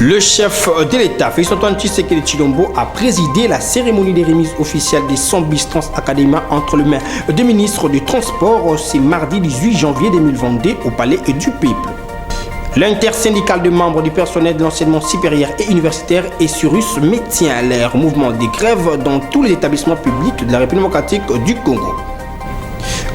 Le chef de l'État, Félix-Antoine Tshisekedi Tshilombo, a présidé la cérémonie des remises officielles des 100 bis Trans-Académia entre les mains du ministre du Transport. C'est mardi 18 janvier 2022 au Palais du Peuple. L'intersyndicale de membres du personnel de l'enseignement supérieur et universitaire ESURUS maintient leur mouvement de grève dans tous les établissements publics de la République démocratique du Congo.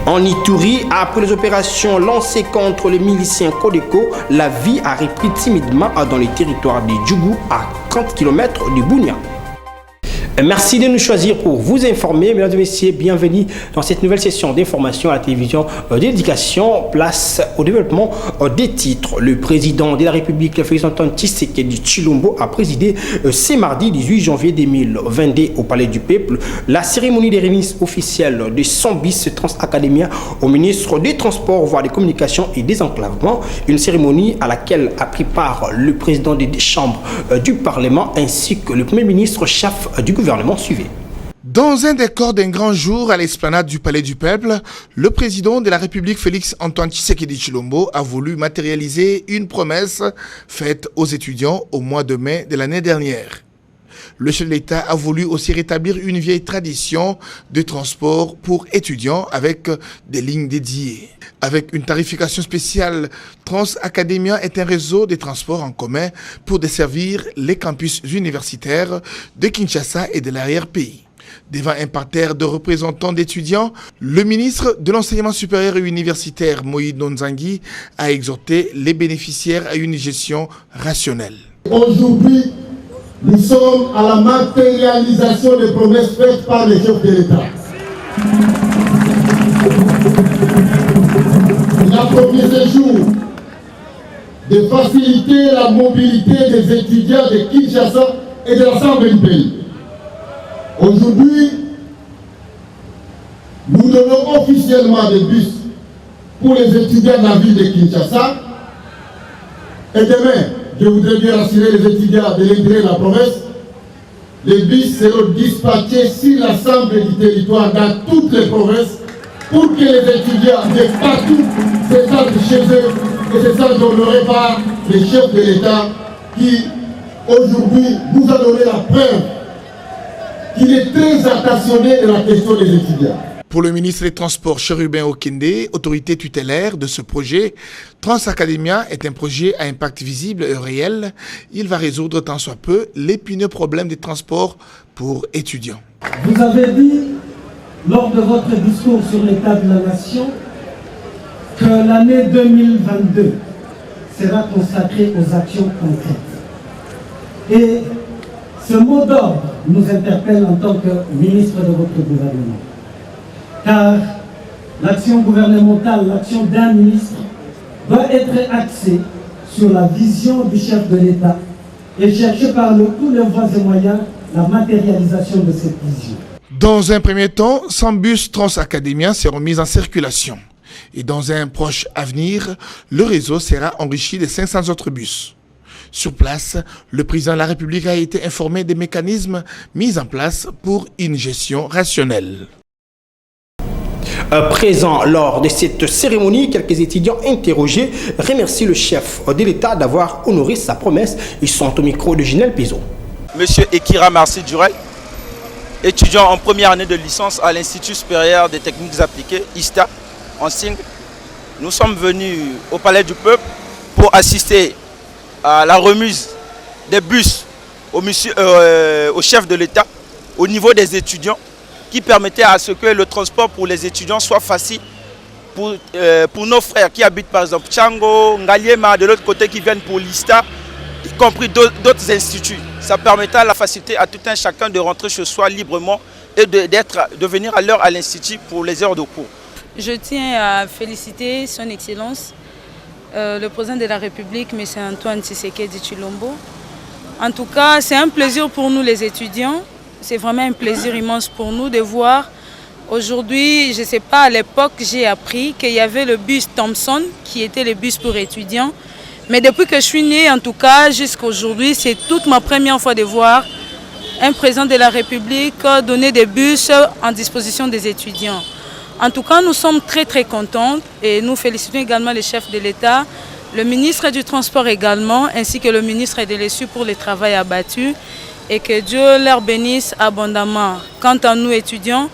En Ituri, après les opérations lancées contre les miliciens Codeco, la vie a repris timidement dans les territoires de Djougou, à 30 km du Bunia. Merci de nous choisir pour vous informer. Mesdames et messieurs, bienvenue dans cette nouvelle session d'information à la télévision d'éducation. Place au développement des titres. Le président de la République, Félix-Antoine Tshisekedi Tshilombo, a présidé ce mardi 18 janvier 2022 au Palais du Peuple la cérémonie des remises officielles de 100 bis Trans-Académia au ministre des Transports, voies des Communications et des Enclavements. Une cérémonie à laquelle a pris part le président des chambres du Parlement ainsi que le Premier ministre chef du gouvernement suivi. Dans un décor d'un grand jour à l'esplanade du Palais du Peuple, le président de la République Félix-Antoine Tshisekedi Tshilombo a voulu matérialiser une promesse faite aux étudiants au mois de mai de l'année dernière. Le chef de l'État a voulu aussi rétablir une vieille tradition de transport pour étudiants avec des lignes dédiées. Avec une tarification spéciale, Trans-Académia est un réseau de transports en commun pour desservir les campus universitaires de Kinshasa et de l'arrière-pays. Devant un parterre de représentants d'étudiants, le ministre de l'Enseignement supérieur et universitaire, Moïse Nonzangi, a exhorté les bénéficiaires à une gestion rationnelle. Aujourd'hui, nous sommes à la matérialisation des promesses faites par les chefs de l'État. Il a promis ce jour de faciliter la mobilité des étudiants de Kinshasa et de l'ensemble du pays. Aujourd'hui, nous donnons officiellement des bus pour les étudiants de la ville de Kinshasa. Et demain, je voudrais bien rassurer les étudiants de l'intérieur de la province, les bus seront dispatchés sur l'ensemble du territoire dans toutes les provinces pour que les étudiants de partout se sentent chez eux et se sentent honorés par les chefs de l'État qui aujourd'hui nous a donné la preuve qu'il est très attentionné de la question des étudiants. Pour le ministre des Transports, Chérubin Okende, autorité tutélaire de ce projet, Trans-Académia est un projet à impact visible et réel. Il va résoudre tant soit peu l'épineux problème des transports pour étudiants. Vous avez dit, lors de votre discours sur l'état de la nation, que l'année 2022 sera consacrée aux actions concrètes. Et ce mot d'ordre nous interpelle en tant que ministre de votre gouvernement. Car l'action gouvernementale, l'action d'un ministre, doit être axée sur la vision du chef de l'État et chercher par tous les voies et moyens la matérialisation de cette vision. Dans un premier temps, 100 bus Trans-Académia seront mis en circulation. Et dans un proche avenir, le réseau sera enrichi de 500 autres bus. Sur place, le président de la République a été informé des mécanismes mis en place pour une gestion rationnelle. Présent lors de cette cérémonie, quelques étudiants interrogés remercient le chef de l'État d'avoir honoré sa promesse. Ils sont au micro de Ginel Pézo. Monsieur Ekira Marcy Durel, étudiant en première année de licence à l'Institut supérieur des techniques appliquées, ISTA, en Singue. Nous sommes venus au Palais du Peuple pour assister à la remise des bus au chef de l'État au niveau des étudiants, qui permettait à ce que le transport pour les étudiants soit facile pour nos frères qui habitent par exemple Tchango, Ngaliema, de l'autre côté qui viennent pour l'ISTA, y compris d'autres instituts. Ça permettait à la facilité à tout un chacun de rentrer chez soi librement et de venir à l'heure à l'institut pour les heures de cours. Je tiens à féliciter son Excellence, le président de la République, M. Antoine Tshisekedi Tshilombo. En tout cas, c'est un plaisir pour nous les étudiants. C'est vraiment un plaisir immense pour nous de voir. Aujourd'hui, je ne sais pas, à l'époque, j'ai appris qu'il y avait le bus Thompson, qui était le bus pour étudiants. Mais depuis que je suis née, en tout cas, jusqu'à aujourd'hui, c'est toute ma première fois de voir un président de la République donner des bus en disposition des étudiants. En tout cas, nous sommes très contents et nous félicitons également le chef de l'État le ministre du Transport également, ainsi que le ministre de l'Essu pour le travail abattu, et que Dieu leur bénisse abondamment. Quant à nous étudiants,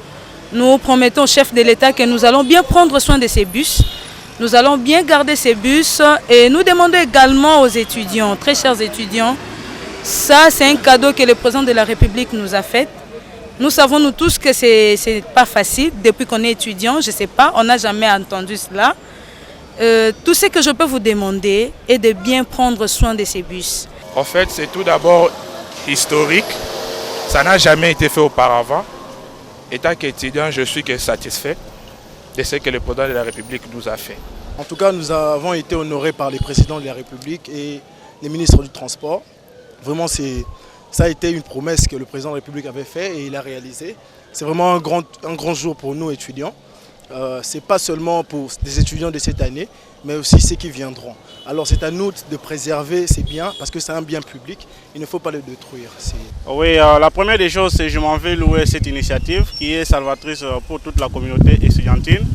nous promettons au chef de l'État que nous allons bien prendre soin de ces bus, nous allons bien garder ces bus et nous demandons également aux étudiants, très chers étudiants, ça c'est un cadeau que le président de la République nous a fait. Nous savons nous tous que c'est pas facile depuis qu'on est étudiant, je ne sais pas, on n'a jamais entendu cela. Tout ce que je peux vous demander est de bien prendre soin de ces bus. En fait, c'est tout d'abord historique, ça n'a jamais été fait auparavant. Étant qu'étudiant, je suis satisfait de ce que le président de la République nous a fait. En tout cas, nous avons été honorés par les présidents de la République et les ministres du Transport. Vraiment, ça a été une promesse que le président de la République avait faite et il a réalisé. C'est vraiment un grand jour pour nous étudiants. Ce n'est pas seulement pour des étudiants de cette année, mais aussi ceux qui viendront. Alors c'est à nous de préserver ces biens parce que c'est un bien public, il ne faut pas le détruire. Oui, la première des choses, c'est que je m'en vais louer cette initiative qui est salvatrice pour toute la communauté estudiantine.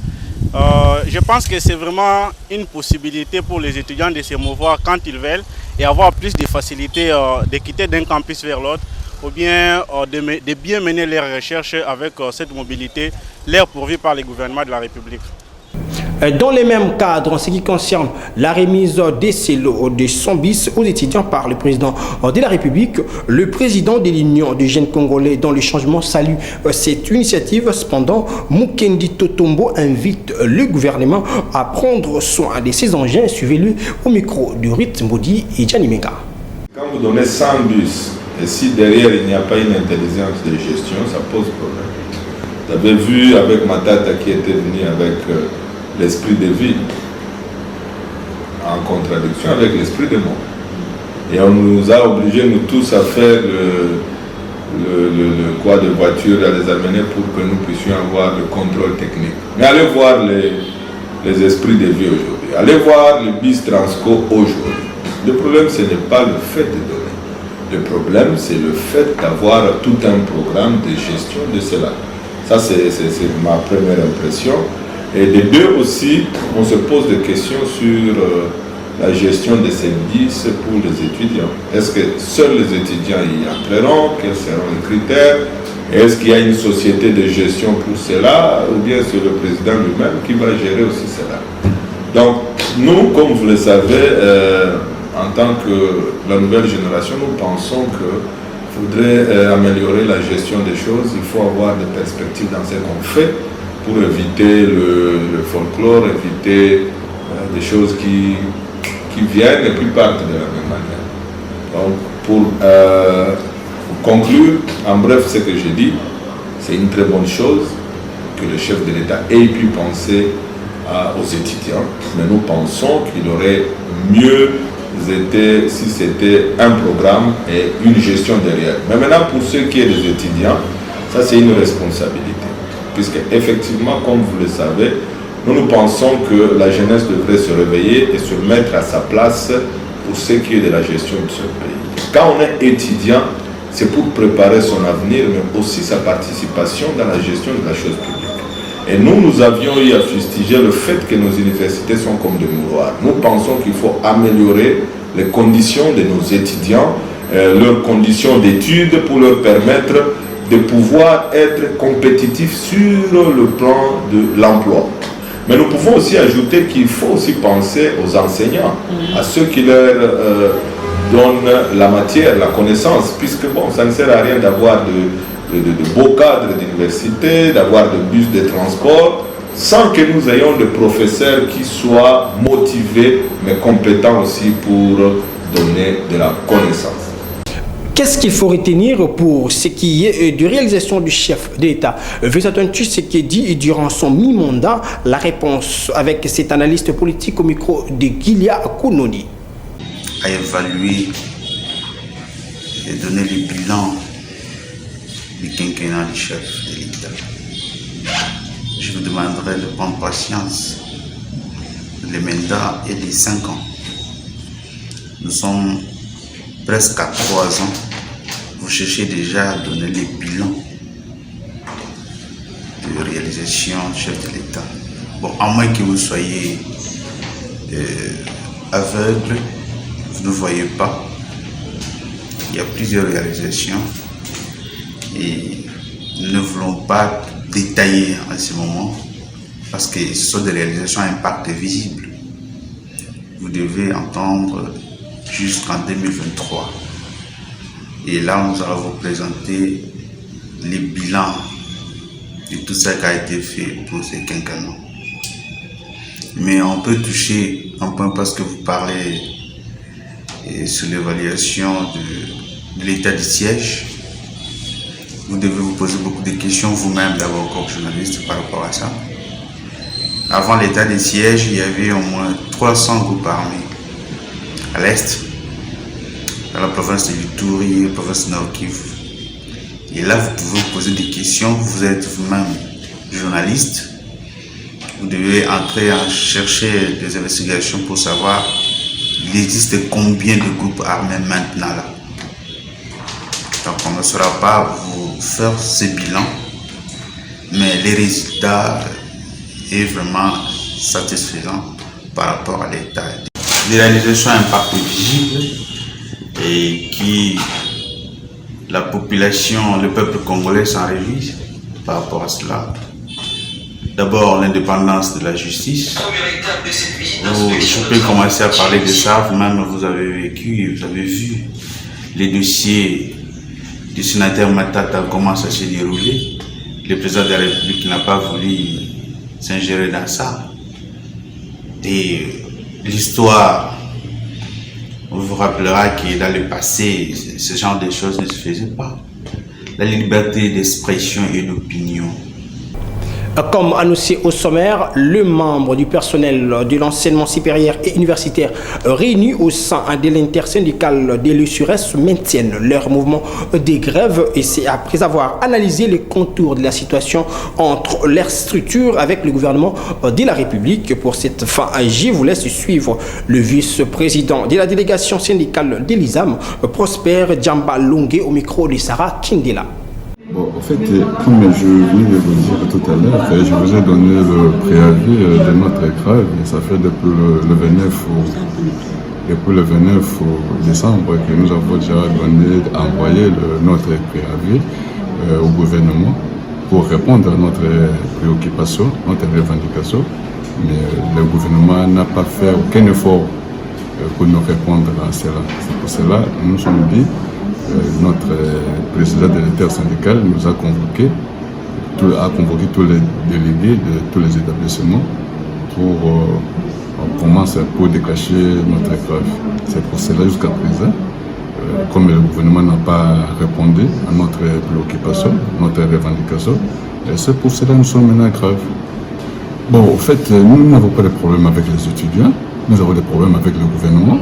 Je pense que c'est vraiment une possibilité pour les étudiants de se mouvoir quand ils veulent et avoir plus de facilité de quitter d'un campus vers l'autre ou bien de bien mener leurs recherches avec cette mobilité, l'air pourvu par le gouvernement de la République. Dans les mêmes cadres, en ce qui concerne la remise des CELO de 100 bis aux étudiants par le président de la République, le président de l'Union des jeunes Congolais dans le changement salue cette initiative. Cependant, Mukendi Totombo invite le gouvernement à prendre soin de ces engins. Suivez-le au micro de Rit Mbodi et Gianni Menga. Quand vous donnez 100 bus, et si derrière il n'y a pas une intelligence de gestion, ça pose problème. Vous avez vu avec Matata qui était venu avec l'esprit de ville, en contradiction avec l'esprit de monde. Et on nous a obligés, nous tous, à faire le quoi de voiture, à les amener pour que nous puissions avoir le contrôle technique. Mais allez voir les esprits de vie aujourd'hui. Allez voir le bis Transco aujourd'hui. Le problème, ce n'est pas le fait de donner. Le problème, c'est le fait d'avoir tout un programme de gestion de cela. Ça, c'est ma première impression. Et de deux aussi, on se pose des questions sur la gestion de ces bis pour les étudiants. Est-ce que seuls les étudiants y entreront? Quels seront les critères? Est-ce qu'il y a une société de gestion pour cela? Ou bien c'est le président lui-même qui va gérer aussi cela? Donc, nous, comme vous le savez, en tant que la nouvelle génération, nous pensons qu'il faudrait améliorer la gestion des choses. Il faut avoir des perspectives dans ce qu'on fait pour éviter le folklore, éviter des choses qui viennent et puis partent de la même manière. Donc, pour conclure, en bref, ce que j'ai dit, c'est une très bonne chose que le chef de l'État ait pu penser aux étudiants, mais nous pensons qu'il aurait mieux été si c'était un programme et une gestion derrière. Mais maintenant, pour ce qui est des étudiants, ça c'est une responsabilité. Puisque effectivement, comme vous le savez, nous pensons que la jeunesse devrait se réveiller et se mettre à sa place pour ce qui est de la gestion de ce pays. Quand on est étudiant, c'est pour préparer son avenir, mais aussi sa participation dans la gestion de la chose publique. Et nous avions eu à fustiger le fait que nos universités sont comme des mouroirs. Nous pensons qu'il faut améliorer les conditions de nos étudiants, leurs conditions d'études pour leur permettre de pouvoir être compétitifs sur le plan de l'emploi. Mais nous pouvons aussi ajouter qu'il faut aussi penser aux enseignants, à ceux qui leur donnent la matière, la connaissance, puisque bon, ça ne sert à rien d'avoir de beaux cadres d'université, d'avoir de bus de transport, sans que nous ayons des professeurs qui soient motivés, mais compétents aussi pour donner de la connaissance. Qu'est-ce qu'il faut retenir pour ce qui est de réalisation du chef de l'État? Vous attendez ce qui est dit durant son mi-mandat. La réponse avec cet analyste politique au micro de Gilia Kounoni. À évaluer et donner le bilan du quinquennat du chef de l'État. Je vous demanderai de prendre patience. Le mandat est de 5 ans. Nous sommes presque à 3 ans. Vous cherchez déjà à donner les bilans de réalisation du chef de l'État. Bon, à moins que vous soyez aveugle, vous ne voyez pas. Il y a plusieurs réalisations et nous ne voulons pas détailler en ce moment parce que ce sont des réalisations à impact visible. Vous devez entendre jusqu'en 2023. Et là, nous allons vous présenter les bilans de tout ça qui a été fait pour ces quinquennats. Mais on peut toucher un point parce que vous parlez sur l'évaluation de l'état du siège. Vous devez vous poser beaucoup de questions vous-même d'abord comme journaliste par rapport à ça. Avant l'état des sièges, il y avait au moins 300 groupes armés à l'est, dans la province de Ituri, la province de Nord Kivu. Et là, vous pouvez vous poser des questions. Vous êtes vous-même journaliste. Vous devez entrer à chercher des investigations pour savoir il existe combien de groupes armés maintenant là. Donc on ne saura pas vous faire ce bilan, mais les résultats est vraiment satisfaisant par rapport à l'état. Les réalisations à impact visible et qui la population, le peuple congolais s'en réjouit par rapport à cela. D'abord l'indépendance de la justice. Je peux commencer à parler de ça, vous-même vous avez vécu, vous avez vu les dossiers du sénateur Matata commencent à se dérouler. Le président de la République n'a pas voulu s'ingérer dans ça. Et l'histoire vous rappellera que dans le passé, ce genre de choses ne se faisait pas. La liberté d'expression et d'opinion. Comme annoncé au sommaire, le membre du personnel de l'enseignement supérieur et universitaire réunis au sein de l'intersyndicale de l'USURES maintiennent leur mouvement de grève et c'est après avoir analysé les contours de la situation entre leurs structures avec le gouvernement de la République. Pour cette fin, je vous laisse suivre le vice-président de la délégation syndicale de l'ISAM, Prosper Djamba Longue, au micro de Sarah Kindela. Bon, en fait, comme je venais de vous dire tout à l'heure, je vous ai donné le préavis de notre grève. Ça fait depuis le 29 décembre que nous avons déjà envoyé notre préavis au gouvernement pour répondre à notre préoccupation, notre revendication. Mais le gouvernement n'a pas fait aucun effort pour nous répondre à cela. C'est pour cela que nous sommes dit. Notre président de l'intersyndicale nous a convoqué tous les délégués de tous les établissements pour déclencher notre grève. C'est pour cela jusqu'à présent, comme le gouvernement n'a pas répondu à notre préoccupation, notre revendication, c'est pour cela que nous sommes maintenant en grève. Bon, en fait, nous n'avons pas de problème avec les étudiants, nous avons des problèmes avec le gouvernement.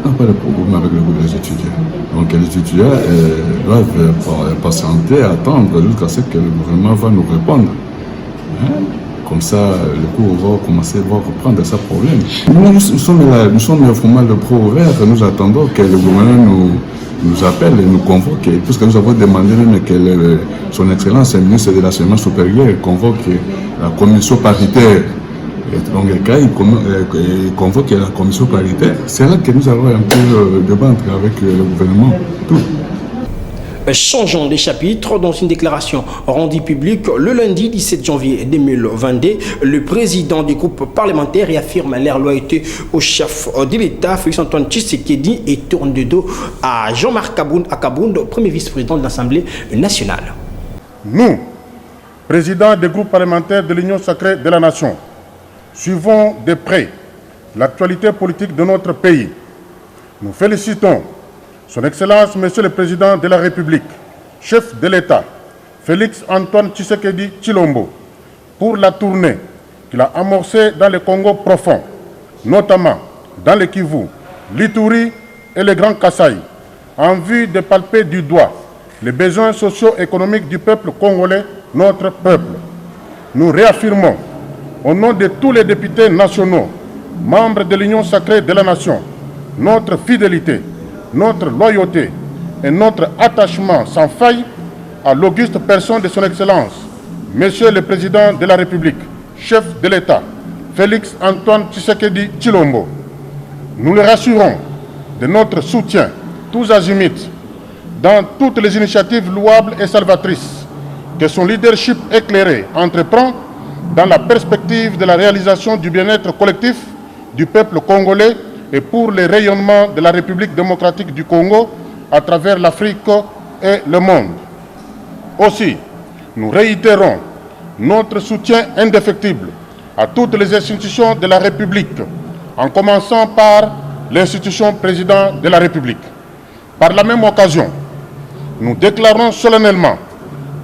On n'a pas de problème avec le groupe des étudiants. Donc les étudiants doivent patienter, attendre jusqu'à ce que le gouvernement va nous répondre. Comme ça, le cours va reprendre sa problème. Nous sommes vraiment le pro ouvert, nous attendons que le gouvernement nous appelle et nous convoque, puisque nous avons demandé même que son Excellence, le ministre de l'Enseignement supérieur, convoque la commission paritaire. Et donc, il convoque la commission paritaire. C'est là que nous allons un peu débattre avec le gouvernement. Tout. Changeons de chapitre. Dans une déclaration rendue publique le lundi 17 janvier 2022, le président du groupe parlementaire réaffirme leur loyauté au chef de l'État, Félix Antoine Tshisekedi, et tourne de dos à Jean-Marc Akabound, premier vice-président de l'Assemblée nationale. Nous, présidents des groupes parlementaires de l'Union sacrée de la Nation, suivons de près l'actualité politique de notre pays. Nous félicitons Son Excellence, Monsieur le Président de la République, chef de l'État, Félix Antoine Tshisekedi Tshilombo, pour la tournée qu'il a amorcée dans le Congo profond, notamment dans le Kivu, l'Ituri et le Grand Kasaï, en vue de palper du doigt les besoins socio-économiques du peuple congolais, notre peuple. Nous réaffirmons, au nom de tous les députés nationaux, membres de l'Union sacrée de la Nation, notre fidélité, notre loyauté et notre attachement sans faille à l'auguste personne de son Excellence, Monsieur le Président de la République, chef de l'État, Félix Antoine Tshisekedi Tshilombo. Nous les rassurons de notre soutien tous azimuts dans toutes les initiatives louables et salvatrices que son leadership éclairé entreprend dans la perspective de la réalisation du bien-être collectif du peuple congolais et pour le rayonnement de la République démocratique du Congo à travers l'Afrique et le monde. Aussi, nous réitérons notre soutien indéfectible à toutes les institutions de la République, en commençant par l'institution président de la République. Par la même occasion, nous déclarons solennellement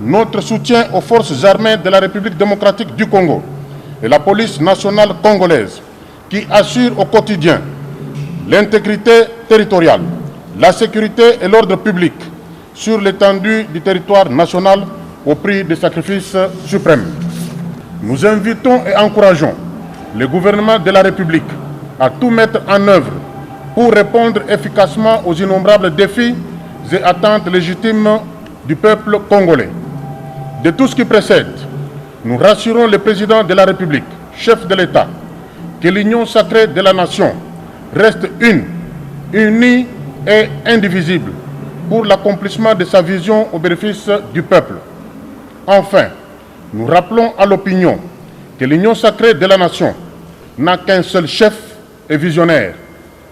notre soutien aux forces armées de la République démocratique du Congo et la police nationale congolaise qui assurent au quotidien l'intégrité territoriale, la sécurité et l'ordre public sur l'étendue du territoire national au prix des sacrifices suprêmes. Nous invitons et encourageons le gouvernement de la République à tout mettre en œuvre pour répondre efficacement aux innombrables défis et attentes légitimes du peuple congolais. De tout ce qui précède, nous rassurons le président de la République, chef de l'État, que l'union sacrée de la nation reste unie et indivisible pour l'accomplissement de sa vision au bénéfice du peuple. Enfin, nous rappelons à l'opinion que l'union sacrée de la nation n'a qu'un seul chef et visionnaire,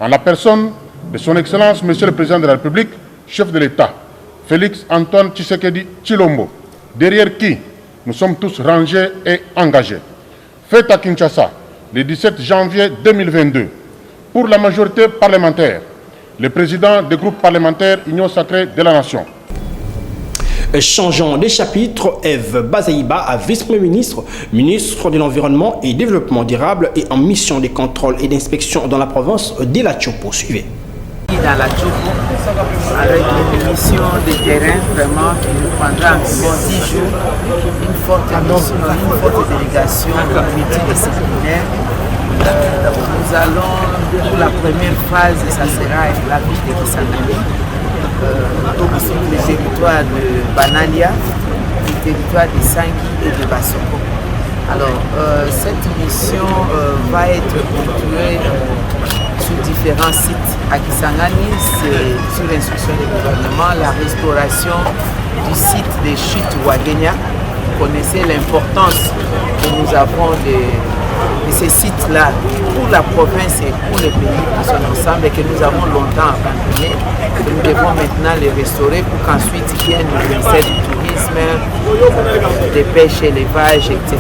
en la personne de son Excellence, Monsieur le Président de la République, chef de l'État, Félix Antoine Tshisekedi Tshilombo, derrière qui nous sommes tous rangés et engagés. Fait à Kinshasa, le 17 janvier 2022, pour la majorité parlementaire, le président du groupe parlementaire Union sacrée de la nation. Changeant de chapitre, Eve Bazaïba à vice-premier ministre, ministre de l'Environnement et Développement durable et en mission de contrôle et d'inspection dans la province de la Tchopo. Suivez. Dans la Tchopo, avec une mission de terrain vraiment qui nous prendra environ 10 jours, une forte délégation multidisciplinaire. Nous allons, pour la première phase, ça sera la ville de Kisangani, sur le territoire de Banalia, le territoire de Sangui et de Bassoko. Alors, cette mission va être effectuée sur différents sites. À Kisangani, c'est sur l'instruction du gouvernement, la restauration du site des chutes Ouagenia. Vous connaissez l'importance que nous avons de ces sites-là pour la province et pour le pays dans son ensemble et que nous avons longtemps abandonnés. Nous devons maintenant les restaurer pour qu'ensuite vienne le ministère du tourisme, des pêches, élevage, etc.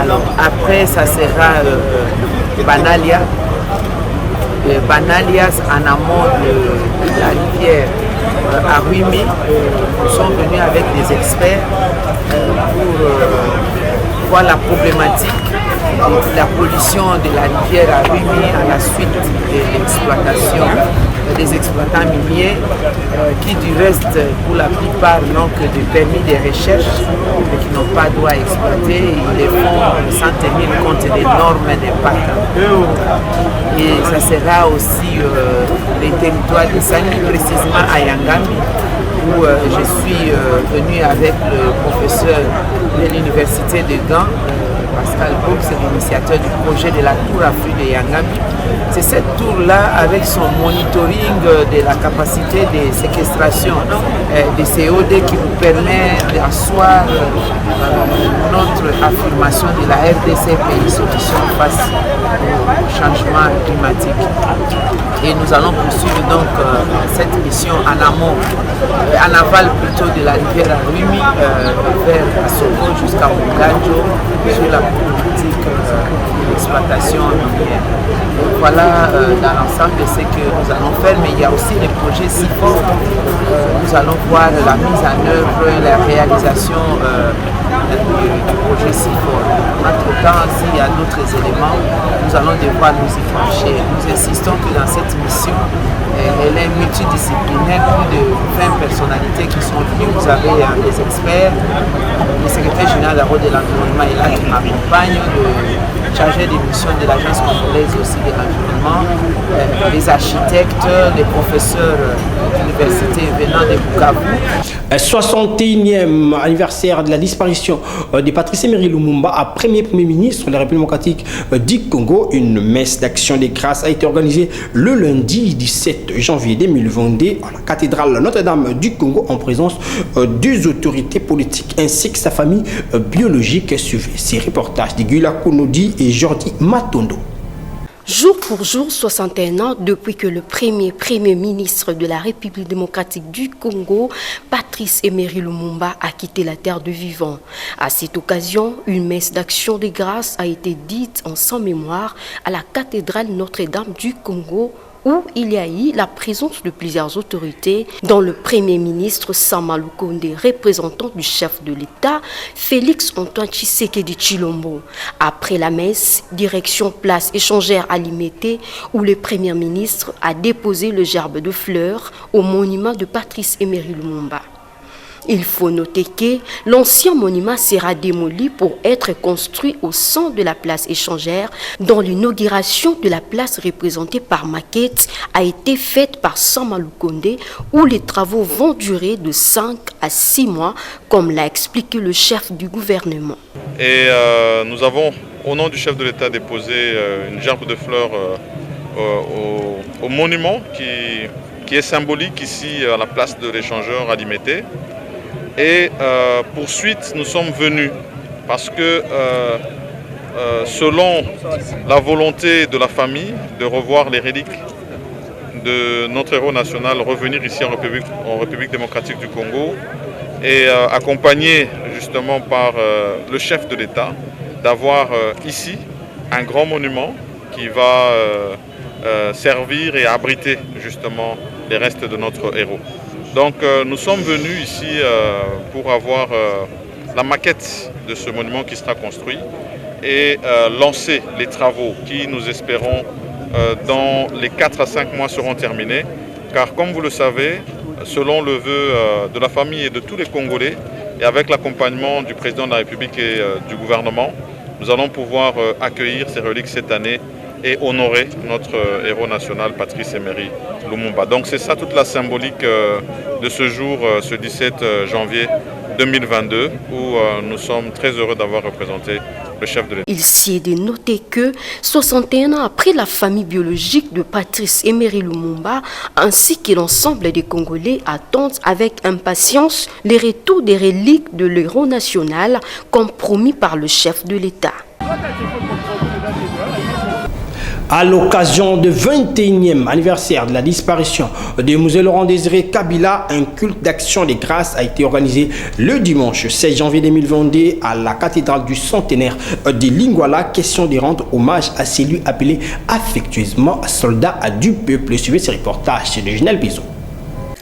Alors après, ça sera Banalia. Banalia en amont de la rivière à Ruimi. Nous sommes venus avec des experts pour voir la problématique de la pollution de la rivière à Ruimi à la suite de l'exploitation des exploitants miniers qui du reste pour la plupart n'ont que des permis de recherche et qui n'ont pas droit à exploiter. Ils les font sans tenir compte des normes d'impact. Et ça sera aussi les territoires de Sangui, précisément à Yangami, où je suis venu avec le professeur de l'université de Gand, Pascal Bouk, c'est l'initiateur du projet de la tour à flux de Yangami. C'est cette tour-là, avec son monitoring de la capacité de séquestration des CO2 qui nous permet d'asseoir notre affirmation de la RDC pays solution face au changement climatique. Et nous allons poursuivre donc cette mission en amont, en aval plutôt de la rivière à Ruimi, vers Asoko jusqu'à Muganjo, sur la politique d'exploitation minière. Voilà dans l'ensemble ce que nous allons faire, mais il y a aussi les projets SIFO. Nous allons voir la mise en œuvre, la réalisation du projet SIFO. Entre-temps, s'il y a d'autres éléments, nous allons devoir nous y pencher. Nous insistons que dans cette mission, elle est multidisciplinaire, plus de 20 personnalités qui sont venues. Vous avez des experts, le secrétaire général de l'environnement est là qui m'accompagne, le chargé des missions de l'Agence congolaise et aussi de l'environnement, les architectes, les professeurs d'université venant de Bukavu. 61e anniversaire de la disparition de Patrice Emery Lumumba, premier ministre de la République démocratique du Congo. Une messe d'action des grâces a été organisée le lundi 17 janvier 2022 à la cathédrale Notre-Dame du Congo en présence des autorités politiques ainsi que sa famille biologique. Suivez ces reportages de Gula Kounodi et Jordi Matondo. Jour pour jour, 61 ans depuis que le premier ministre de la République démocratique du Congo, Patrice Emery Lumumba, a quitté la terre de vivants. À cette occasion, une messe d'action de grâce a été dite en son mémoire à la cathédrale Notre-Dame du Congo, où il y a eu la présence de plusieurs autorités, dont le Premier ministre Sama Lukonde, représentant du chef de l'État, Félix Antoine Tshisekedi Tshilombo. Après la messe, direction place échangère à Limete, où le Premier ministre a déposé le gerbe de fleurs au monument de Patrice Emery Lumumba. Il faut noter que l'ancien monument sera démoli pour être construit au centre de la place échangère, dont l'inauguration de la place représentée par maquette a été faite par Sama Lukonde, où les travaux vont durer de 5 à 6 mois, comme l'a expliqué le chef du gouvernement. Et nous avons, au nom du chef de l'État, déposé une gerbe de fleurs au monument qui est symbolique ici à la place de l'échangeur à Limete. Et pour suite, nous sommes venus parce que selon la volonté de la famille de revoir les reliques de notre héros national revenir ici en République démocratique du Congo et accompagné justement par le chef de l'État, d'avoir ici un grand monument qui va servir et abriter justement les restes de notre héros. Donc nous sommes venus ici pour avoir la maquette de ce monument qui sera construit et lancer les travaux qui, nous espérons, dans les 4 à 5 mois seront terminés. Car comme vous le savez, selon le vœu de la famille et de tous les Congolais, et avec l'accompagnement du président de la République et du gouvernement, nous allons pouvoir accueillir ces reliques cette année et honorer notre héros national Patrice Emery Lumumba. Donc c'est ça toute la symbolique de ce jour, ce 17 janvier 2022, où nous sommes très heureux d'avoir représenté le chef de l'État. Il s'y est de noter que 61 ans après la famille biologique de Patrice Emery Lumumba, ainsi que l'ensemble des Congolais attendent avec impatience les retours des reliques de l'héros national comme promis par le chef de l'État. À l'occasion du 21e anniversaire de la disparition de Mosée Laurent-Désiré Kabila, un culte d'action des grâces a été organisé le dimanche 16 janvier 2022 à la cathédrale du centenaire de Lingwala. Question de rendre hommage à celui appelé affectueusement soldat du peuple. Suivez ce reportage de Ginelle Bizot.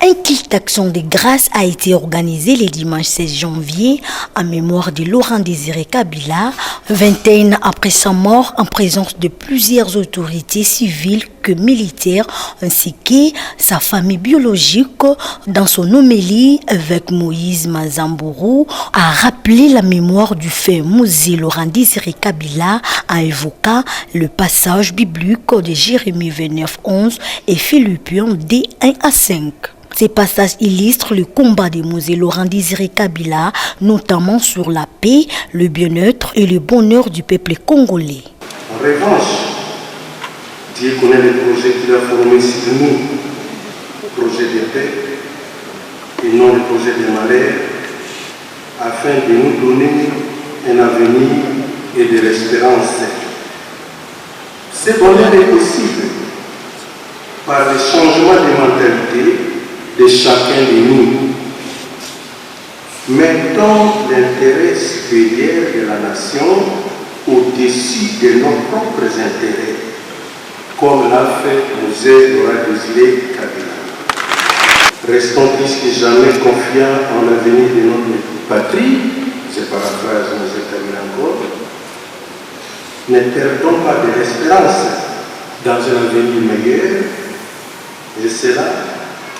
Un culte d'action de grâce a été organisé le dimanche 16 janvier en mémoire de Laurent-Désiré Kabila, 21 ans après sa mort, en présence de plusieurs autorités civiles que militaires, ainsi que sa famille biologique. Dans son homélie avec Moïse Mazambourou, a rappelé la mémoire du fait Mosée Laurent-Désiré Kabila en évoquant le passage biblique de Jérémie 29:11 et Philippiens 1:5. Ces passages illustrent le combat de Mosée Laurent-Désiré Kabila, notamment sur la paix, le bien-être et le bonheur du peuple congolais. En revanche, Dieu connaît les projets qu'il a formés sur nous, projet de paix et non le projet de malheur, afin de nous donner un avenir et de l'espérance. Ce bonheur est possible par le changement de mentalité de chacun de nous. Mettons l'intérêt supérieur de la nation au-dessus de nos propres intérêts, comme l'a fait Mosée Laurent-Désiré Kabila. Restons plus que jamais confiants en l'avenir de notre patrie, je paraphrase Mosée Kabila encore. Ne perdons pas de l'espérance dans un avenir meilleur, et cela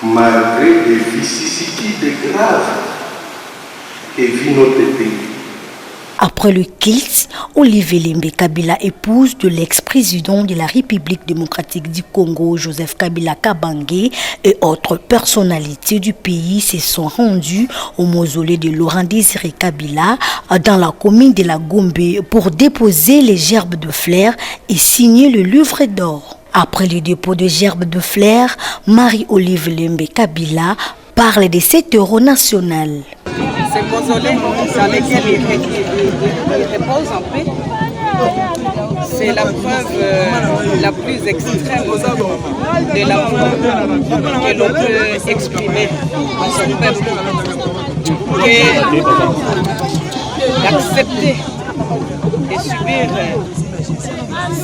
malgré les vicissitudes graves que vit notre pays. Après le kilt, Olivier Lembe Kabila, épouse de l'ex-président de la République démocratique du Congo, Joseph Kabila Kabange, et autres personnalités du pays se sont rendues au mausolée de Laurent Désiré Kabila dans la commune de la Gombe pour déposer les gerbes de fleurs et signer le livre d'or. Après le dépôt de gerbes de fleurs, Marie-Olive Lembe Kabila parle de cet héros national. Ce mausolée dans lequel il repose en paix, c'est la preuve la plus extrême de l'amour que l'on peut exprimer à son peuple. D'accepter de subir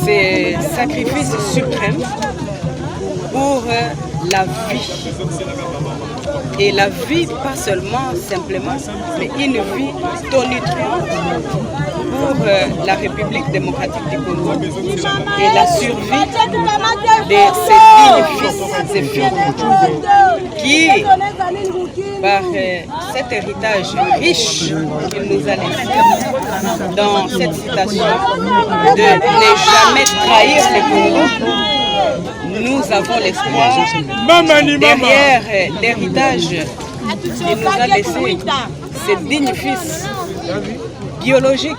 ces sacrifices suprêmes pour la vie. Et la vie, pas seulement, simplement, mais une vie tonitruante pour la République démocratique du Congo et la survie de ces dignes fils et filles qui, par cet héritage riche qu'il nous a laissé, dans cette citation de ne jamais trahir le Congo, nous avons l'espoir, derrière l'héritage qu'il nous a laissé, ces dignes fils biologiques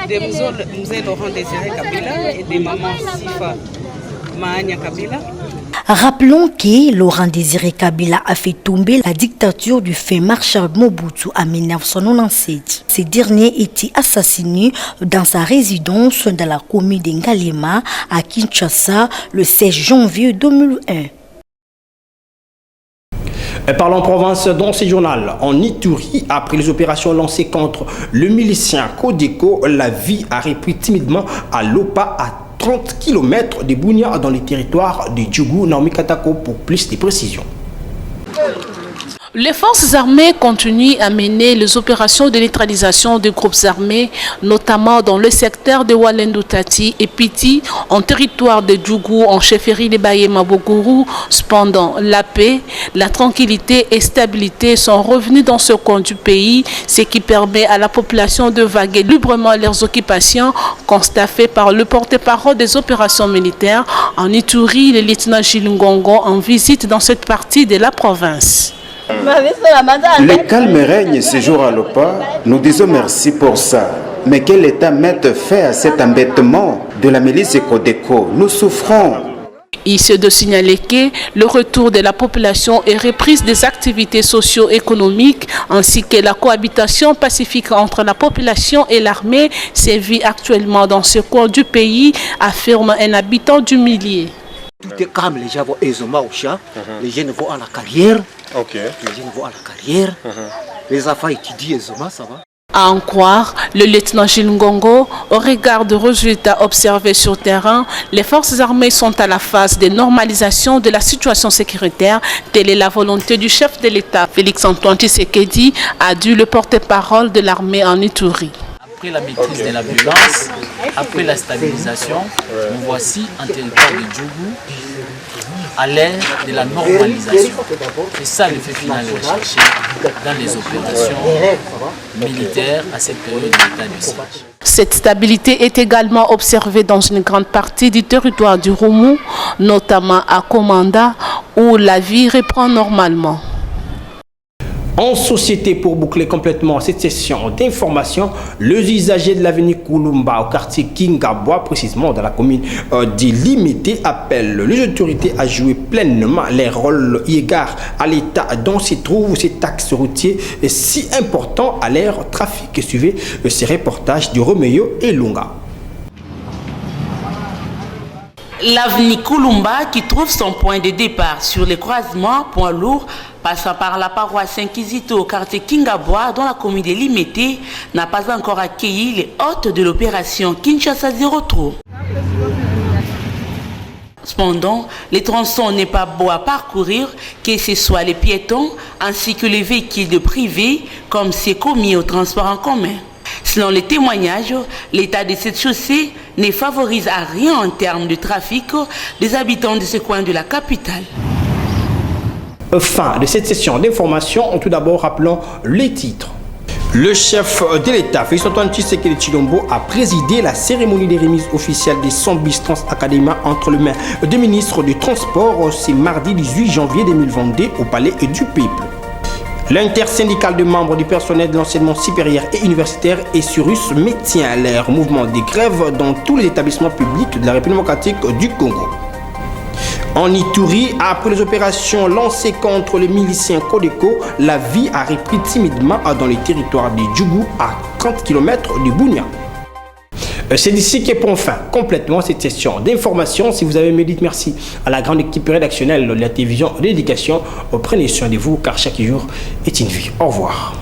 de M. Laurent Désiré Kabila et de Maman Sifa Mahania Kabila. Rappelons que Laurent Désiré Kabila a fait tomber la dictature du fait Marshal Mobutu en 1997. Ce dernier était assassiné dans sa résidence dans la commune de Ngalema à Kinshasa le 16 janvier 2001. Parlons province dans ce journal. En Ituri, après les opérations lancées contre le milicien Codeco, la vie a repris timidement à Lopa, à 30 km de Bunia dans les territoires de Djougou. Naomi Katako pour plus de précisions. Les forces armées continuent à mener les opérations de neutralisation des groupes armés, notamment dans le secteur de Walendu Tati et Piti, en territoire de Djougou, en chefferie de Bayema Bogourou. Cependant, la paix, la tranquillité et stabilité sont revenus dans ce coin du pays, ce qui permet à la population de vaguer librement leurs occupations, constat fait par le porte-parole des opérations militaires en Ituri, le lieutenant Gilles Ngongo, en visite dans cette partie de la province. Le calme règne ce jour à Lopa, nous disons merci pour ça. Mais quel État mette fin à cet embêtement de la milice Codeco? Nous souffrons. Il se de signaler que le retour de la population et reprise des activités socio-économiques ainsi que la cohabitation pacifique entre la population et l'armée sévit actuellement dans ce coin du pays, affirme un habitant du milieu. Tout est calme, les gens vont aisément au champ, les jeunes vont à la carrière, les jeunes vont à la carrière, les enfants étudient aisément, ça va. À en croire le lieutenant Gilles Ngongo, au regard des résultats observés sur terrain, les forces armées sont à la phase de normalisation de la situation sécuritaire. Telle est la volonté du chef de l'État. Félix-Antoine Tshisekedi a dû le porte-parole de l'armée en Ituri. Après la maîtrise de la violence, après la stabilisation, nous voici en territoire de Djougou à l'ère de la normalisation. C'est ça le fait final recherché dans les opérations militaires à cette période de l'état de siège. Cette stabilité est également observée dans une grande partie du territoire du Roumou, notamment à Komanda, où la vie reprend normalement. En société, pour boucler complètement cette session d'information, les usagers de l'avenue Kulumba au quartier Kingabois, précisément dans la commune d'Ilimité, appellent les autorités à jouer pleinement les rôles égard à l'état dont se trouvent ces axes routiers si importants à l'ère trafic. Suivez ces reportages de Roméo et Lunga. L'avenue Kulumba, qui trouve son point de départ sur les croisements poids lourds, passant par la paroisse Saint-Kizito au quartier Kingabois, dans la commune de Limité, n'a pas encore accueilli les hôtes de l'opération Kinshasa Zéro Trop. Cependant, les tronçons n'est pas beau à parcourir, que ce soit les piétons ainsi que les véhicules de privés, comme c'est commis au transport en commun. Selon les témoignages, l'état de cette chaussée ne favorise à rien en termes de trafic des habitants de ce coin de la capitale. Fin de cette session d'information, tout d'abord rappelons les titres. Le chef de l'État, Félix Antoine Tshisekedi Tshilombo, a présidé la cérémonie des remises officielles des 100 bis Trans Académia entre les mains du ministre du Transport ce mardi 18 janvier 2022 au Palais du Peuple. L'intersyndicale de membres du personnel de l'enseignement supérieur et universitaire Essurus maintient leur mouvement de grève dans tous les établissements publics de la République démocratique du Congo. En Ituri, après les opérations lancées contre les miliciens Codeco, la vie a repris timidement dans les territoires de Djougou à 30 km de Bunia. C'est d'ici que prend fin complètement cette session d'information. Si vous avez aimé, dites merci à la grande équipe rédactionnelle de la télévision de l'éducation. Prenez soin de vous car chaque jour est une vie. Au revoir.